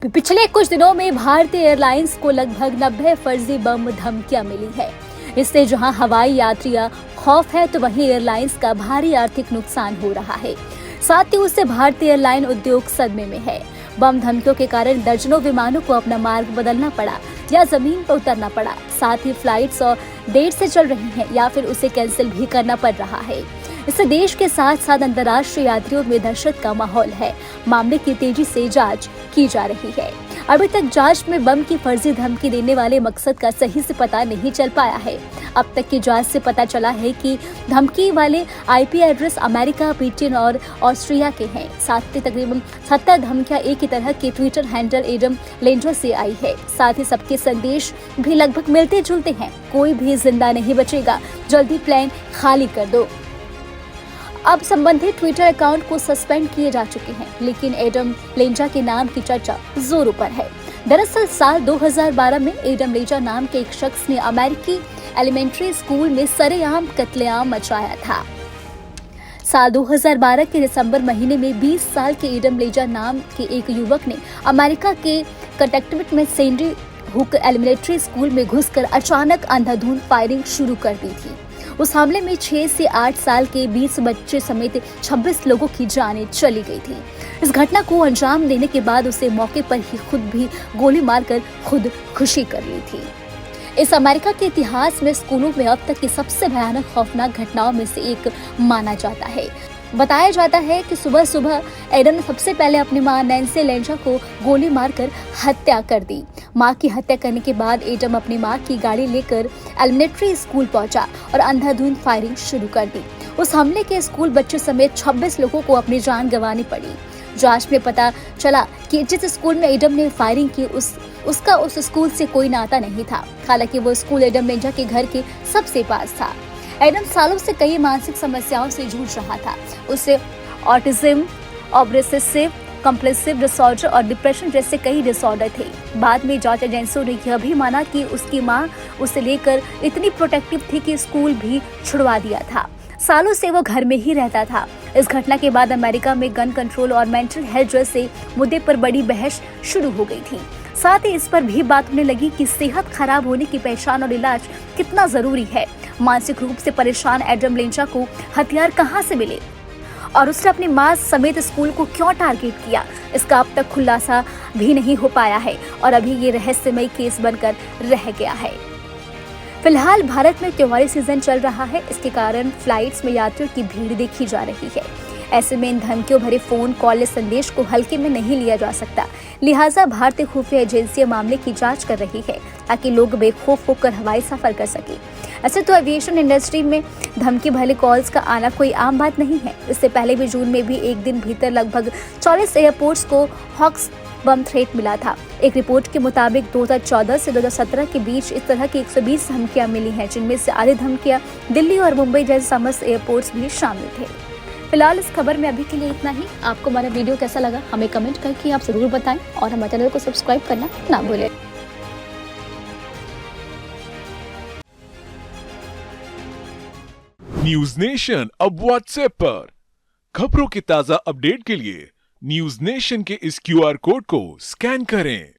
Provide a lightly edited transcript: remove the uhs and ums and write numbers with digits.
पिछले कुछ दिनों में भारतीय एयरलाइंस को लगभग 90 फर्जी बम धमकियां मिली है। इससे जहां हवाई यात्रियां खौफ है तो वहीं एयरलाइंस का भारी आर्थिक नुकसान हो रहा है। साथ ही उससे भारतीय एयरलाइन उद्योग सदमे में है। बम धमकियों के कारण दर्जनों विमानों को अपना मार्ग बदलना पड़ा या जमीन पर उतरना पड़ा। साथ ही फ्लाइट्स और देर से चल रही हैं या फिर उसे कैंसिल भी करना पड़ रहा है। इससे देश के साथ साथ अंतर्राष्ट्रीय यात्रियों में दहशत का माहौल है। मामले की तेजी से जांच की जा रही है। अभी तक जांच में बम की फर्जी धमकी देने वाले मकसद का सही से पता नहीं चल पाया है। अब तक की जांच से पता चला है कि धमकी वाले आईपी एड्रेस अमेरिका, ब्रिटेन और ऑस्ट्रिया के हैं। साथ ही तकरीबन 70 धमकियां एक ही तरह के ट्विटर हैंडल एडम लेंजर से आई है। साथ ही सबके संदेश भी लगभग मिलते जुलते हैं। कोई भी जिंदा नहीं बचेगा, जल्दी प्लेन खाली कर दो। अब संबंधित ट्विटर अकाउंट को सस्पेंड किए जा चुके हैं, लेकिन एडम लेंजा के नाम की चर्चा जोरों पर है। दरअसल साल 2012 में एडम लेंजा नाम के एक शख्स ने अमेरिकी एलिमेंट्री स्कूल में सरेआम कत्लेआम मचाया था। साल 2012 के दिसंबर महीने में 20 साल के एडम लेंजा नाम के एक युवक ने अमेरिका के कनेक्टिकट में सैंडी हुक एलिमेंट्री स्कूल में घुसकर अचानक अंधाधुंध फायरिंग शुरू कर दी थी। उस हमले में 6 से 8 साल के 20 बच्चे समेत 26 लोगों की जानें चली गई थी। इस घटना को अंजाम देने के बाद उसे मौके पर ही खुद भी गोली मारकर खुद खुशी कर ली थी। इस अमेरिका के इतिहास में स्कूलों में अब तक की सबसे भयानक खौफनाक घटनाओं में से एक माना जाता है। बताया जाता है कि सुबह सुबह एडम ने सबसे पहले अपनी मां नैन्सी लेंजा को गोली मारकर हत्या कर दी। मां की हत्या करने के बाद एडम अपनी मां की गाड़ी लेकर एलिमेंट्री स्कूल पहुंचा और अंधाधुंध फायरिंग शुरू कर दी। उस हमले के स्कूल बच्चों समेत 26 लोगों को अपनी जान गंवानी पड़ी। जांच में पता चला कि जिस स्कूल में एडम ने फायरिंग की उसका उस स्कूल से कोई नाता नहीं था। हालांकि वो स्कूल एडम लेंजा के घर के सबसे पास था। एडम सालों से कई मानसिक समस्याओं से जूझ रहा था। उसे ऑटिज्म, ऑब्सेसिव कंपल्सिव डिसऑर्डर और डिप्रेशन जैसे कई डिसऑर्डर थे। बाद में जांच एजेंसियों ने यह भी माना कि उसकी मां उसे लेकर इतनी प्रोटेक्टिव थी कि स्कूल भी छुड़वा दिया था। सालों से वो घर में ही रहता था। इस घटना के बाद अमेरिका में गन कंट्रोल और मेंटल हेल्थ जैसे मुद्दे पर बड़ी बहस शुरू हो गई थी। साथ ही इस पर भी बात होने लगी कि सेहत खराब होने की पहचान और इलाज कितना जरूरी है। मानसिक रूप से परेशान एडम लेंजा को हथियार कहां से मिले और उसने अपनी मां समेत स्कूल को क्यों टारगेट किया, इसका अब तक खुलासा भी नहीं हो पाया है और अभी ये रहस्यमय केस बनकर रह गया है। फिलहाल भारत में त्योहारी सीजन चल रहा है। इसके कारण फ्लाइट्स में यात्रियों की भीड़ देखी जा रही है। ऐसे में इन धमकियों भरे फोन कॉल या संदेश को हल्के में नहीं लिया जा सकता। लिहाजा भारतीय खुफिया एजेंसियां मामले की जांच कर रही है ताकि लोग बेखौफ होकर हवाई सफर कर सके। ऐसे तो एविएशन इंडस्ट्री में धमकी भरे कॉल्स का आना कोई आम बात नहीं है। इससे पहले भी जून में भी एक दिन भीतर लगभग 40 एयरपोर्ट्स को हॉक्स बम थ्रेट मिला था। एक रिपोर्ट के मुताबिक 2014 से 2017 के बीच इस तरह की 120 धमकियां मिली हैं, जिनमें से आधी धमकियां दिल्ली और मुंबई जैसे समस्त एयरपोर्ट्स भी शामिल थे। फिलहाल इस खबर में अभी के लिए इतना ही। आपको हमारा वीडियो कैसा लगा हमें कमेंट करके आप जरूर बताएं और हमारे चैनल को सब्सक्राइब करना ना भूलें। न्यूज नेशन अब व्हाट्सएप पर खबरों की ताजा अपडेट के लिए न्यूज नेशन के इस क्यूआर कोड को स्कैन करें।